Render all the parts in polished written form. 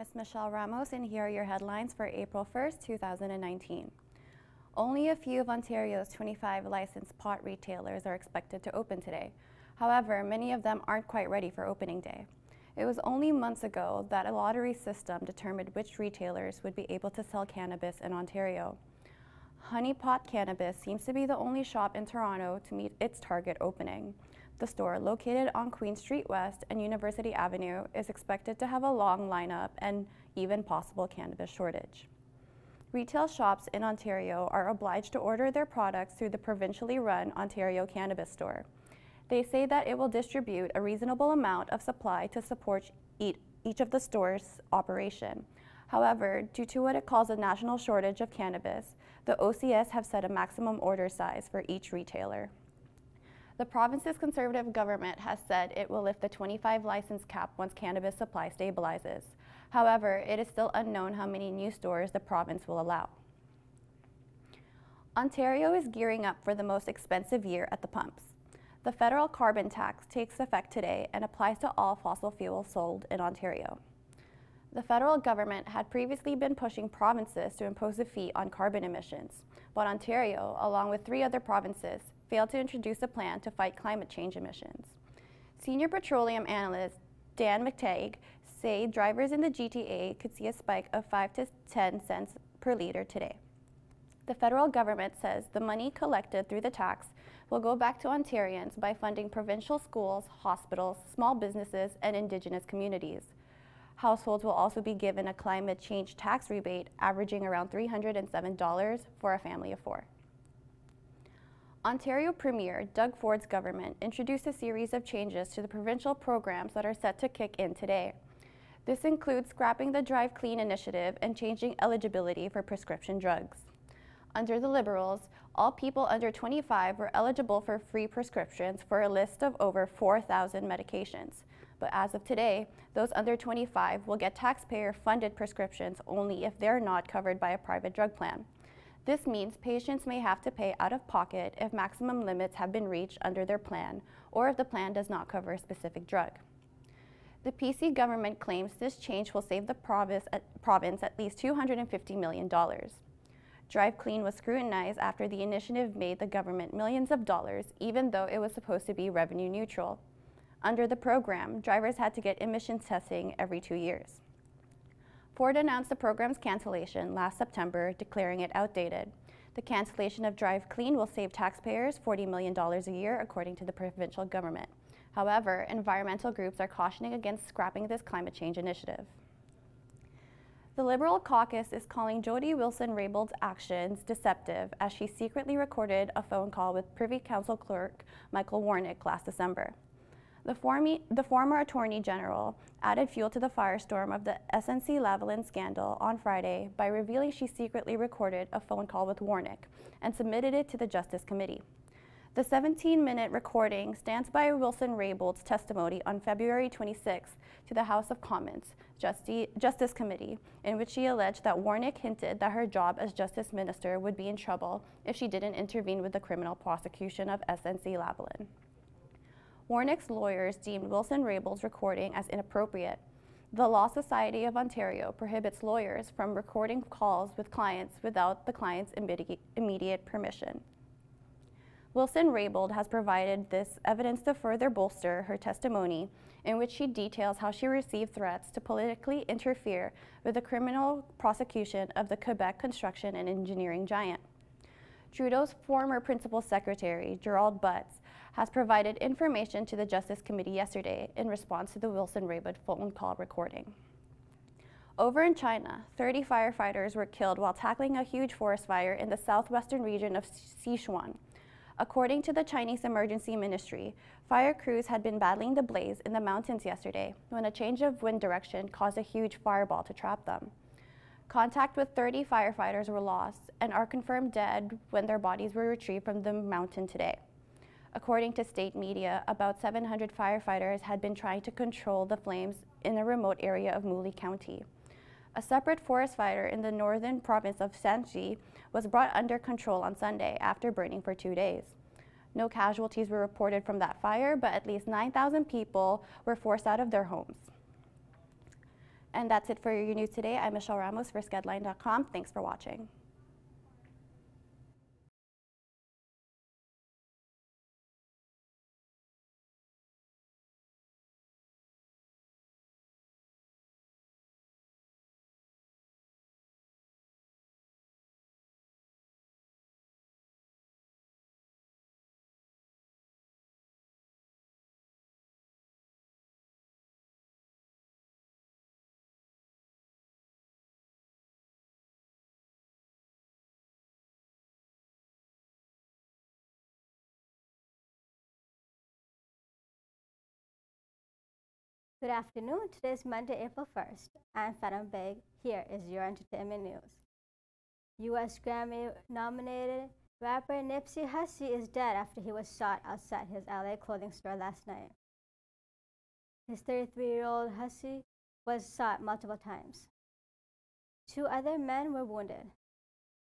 is Michelle Ramos, and here are your headlines for April 1st, 2019. Only a few of Ontario's 25 licensed pot retailers are expected to open today. However, many of them aren't quite ready for opening day. It was only months ago that a lottery system determined which retailers would be able to sell cannabis in Ontario. Honey Pot Cannabis seems to be the only shop in Toronto to meet its target opening. The store, located on Queen Street West and University Avenue, is expected to have a long lineup and even possible cannabis shortage. Retail shops in Ontario are obliged to order their products through the provincially run Ontario Cannabis Store. They say that it will distribute a reasonable amount of supply to support each of the store's operation. However, due to what it calls a national shortage of cannabis, the OCS have set a maximum order size for each retailer. The province's Conservative government has said it will lift the 25 license cap once cannabis supply stabilizes. However, it is still unknown how many new stores the province will allow. Ontario is gearing up for the most expensive year at the pumps. The federal carbon tax takes effect today and applies to all fossil fuels sold in Ontario. The federal government had previously been pushing provinces to impose a fee on carbon emissions, but Ontario, along with 3 other provinces, failed to introduce a plan to fight climate change emissions. Senior petroleum analyst Dan McTagg say drivers in the GTA could see a spike of 5 to 10 cents per litre today. The federal government says the money collected through the tax will go back to Ontarians by funding provincial schools, hospitals, small businesses, and Indigenous communities. Households will also be given a climate change tax rebate averaging around $307 for a family of 4. Ontario Premier Doug Ford's government introduced a series of changes to the provincial programs that are set to kick in today. This includes scrapping the Drive Clean initiative and changing eligibility for prescription drugs. Under the Liberals, all people under 25 were eligible for free prescriptions for a list of over 4,000 medications. But as of today, those under 25 will get taxpayer-funded prescriptions only if they're not covered by a private drug plan. This means patients may have to pay out of pocket if maximum limits have been reached under their plan or if the plan does not cover a specific drug. The PC government claims this change will save the province at least $250 million. Drive Clean was scrutinized after the initiative made the government millions of dollars, even though it was supposed to be revenue neutral. Under the program, drivers had to get emissions testing every 2 years. Ford announced the program's cancellation last September, declaring it outdated. The cancellation of Drive Clean will save taxpayers $40 million a year, according to the provincial government. However, environmental groups are cautioning against scrapping this climate change initiative. The Liberal caucus is calling Jody Wilson-Raybould's actions deceptive as she secretly recorded a phone call with Privy Council Clerk Michael Warnick last December. The former Attorney General added fuel to the firestorm of the SNC-Lavalin scandal on Friday by revealing she secretly recorded a phone call with Warnick and submitted it to the Justice Committee. The 17-minute recording stands by Wilson-Raybould's testimony on February 26 to the House of Commons Justice Committee, in which she alleged that Warnick hinted that her job as Justice Minister would be in trouble if she didn't intervene with the criminal prosecution of SNC-Lavalin. Warnick's lawyers deemed Wilson-Raybould's recording as inappropriate. The Law Society of Ontario prohibits lawyers from recording calls with clients without the client's immediate permission. Wilson-Raybould has provided this evidence to further bolster her testimony, in which she details how she received threats to politically interfere with the criminal prosecution of the Quebec construction and engineering giant. Trudeau's former Principal Secretary, Gerald Butts, has provided information to the Justice Committee yesterday in response to the Wilson-Raybould phone call recording. Over in China, 30 firefighters were killed while tackling a huge forest fire in the southwestern region of Sichuan. According to the Chinese Emergency Ministry, fire crews had been battling the blaze in the mountains yesterday when a change of wind direction caused a huge fireball to trap them. Contact with 30 firefighters were lost and are confirmed dead when their bodies were retrieved from the mountain today. According to state media, about 700 firefighters had been trying to control the flames in a remote area of Muli County. A separate forest fire in the northern province of Shanxi was brought under control on Sunday after burning for 2 days. No casualties were reported from that fire, but at least 9,000 people were forced out of their homes. And that's it for your news today. I'm Michelle Ramos for skedline.com. Thanks for watching. Good afternoon. Today is Monday, April 1st. I'm Fatima Beg. Here is your entertainment news. U.S. Grammy-nominated rapper Nipsey Hussle is dead after he was shot outside his LA clothing store last night. His 33-year-old Hussle was shot multiple times. 2 other men were wounded.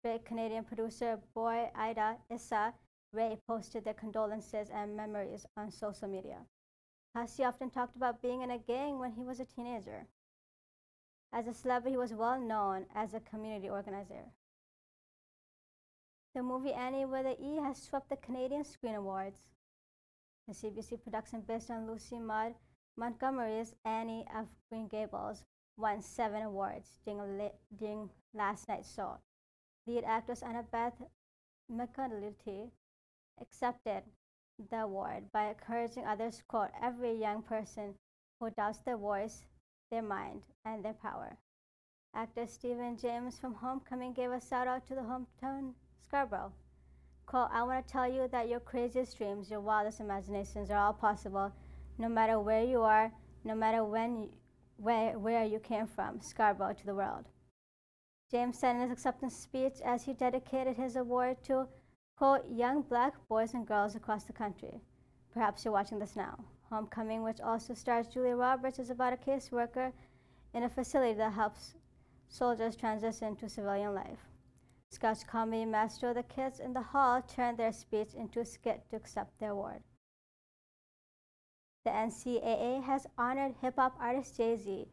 Big Canadian producer Boy Ida Issa Rae posted their condolences and memories on social media. Hussle often talked about being in a gang when he was a teenager. As a celebrity, he was well known as a community organizer. The movie Annie with an E has swept the Canadian Screen Awards. The CBC production based on Lucy Maud Montgomery's Annie of Green Gables won 7 awards during last night's show. Lead actress Annabeth McConaughey accepted the award by encouraging others, quote, every young person who doubts their voice, their mind, and their power. Actor Stephen James from Homecoming gave a shout out to the hometown Scarborough. Quote, I want to tell you that your craziest dreams, your wildest imaginations are all possible, no matter where you are, no matter where you came from, Scarborough to the world. James said in his acceptance speech as he dedicated his award to, quote, young black boys and girls across the country. Perhaps you're watching this now. Homecoming, which also stars Julia Roberts, is about a caseworker in a facility that helps soldiers transition to civilian life. Sketch comedy maestro The Kids in the Hall turned their speech into a skit to accept the award. The NCAA has honored hip-hop artist Jay-Z.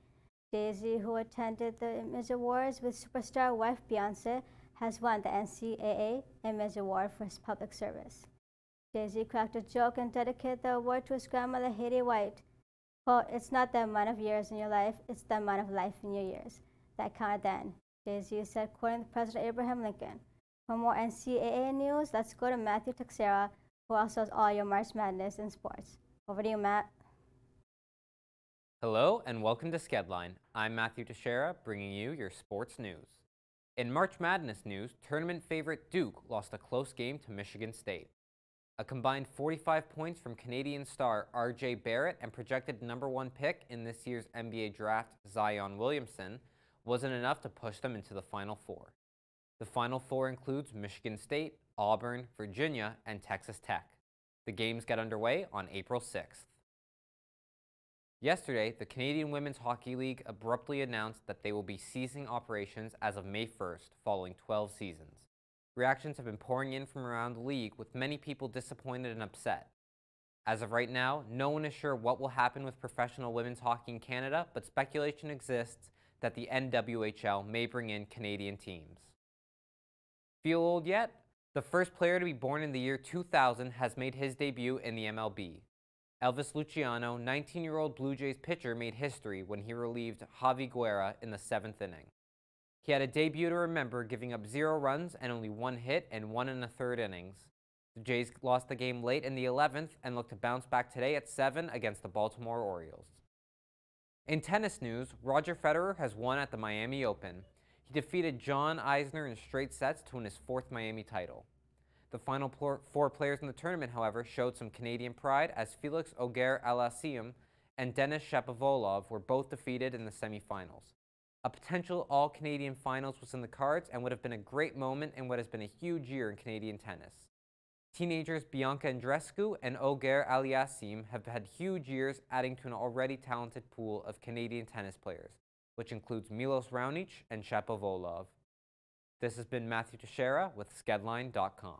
Jay-Z, who attended the Image Awards with superstar wife Beyoncé, has won the NCAA Image Award for his public service. Jay-Z cracked a joke and dedicated the award to his grandmother, Haiti White. Quote, it's not the amount of years in your life, it's the amount of life in your years that counted then, Jay-Z said, quoting President Abraham Lincoln. For more NCAA news, let's go to Matthew Teixeira, who also has all your March Madness in sports. Over to you, Matt. Hello and welcome to Skedline. I'm Matthew Teixeira, bringing you your sports news. In March Madness news, tournament favorite Duke lost a close game to Michigan State. A combined 45 points from Canadian star R.J. Barrett and projected #1 pick in this year's NBA draft, Zion Williamson, wasn't enough to push them into the Final Four. The Final Four includes Michigan State, Auburn, Virginia, and Texas Tech. The games get underway on April 6th. Yesterday, the Canadian Women's Hockey League abruptly announced that they will be ceasing operations as of May 1st, following 12 seasons. Reactions have been pouring in from around the league, with many people disappointed and upset. As of right now, no one is sure what will happen with professional women's hockey in Canada, but speculation exists that the NWHL may bring in Canadian teams. Feel old yet? The first player to be born in the year 2000 has made his debut in the MLB. Elvis Luciano, 19-year-old Blue Jays pitcher, made history when he relieved Javi Guerra in the 7th inning. He had a debut to remember, giving up 0 runs and only 1 hit in 1 1/3 innings. The Jays lost the game late in the 11th and look to bounce back today at 7 against the Baltimore Orioles. In tennis news, Roger Federer has won at the Miami Open. He defeated John Isner in straight sets to win his 4th Miami title. The final 4 players in the tournament, however, showed some Canadian pride as Felix Auger-Aliassime and Denis Shapovalov were both defeated in the semifinals. A potential all-Canadian finals was in the cards and would have been a great moment in what has been a huge year in Canadian tennis. Teenagers Bianca Andreescu and Auger-Aliassime have had huge years, adding to an already talented pool of Canadian tennis players, which includes Milos Raonic and Shapovalov. This has been Matthew Teixeira with skedline.com.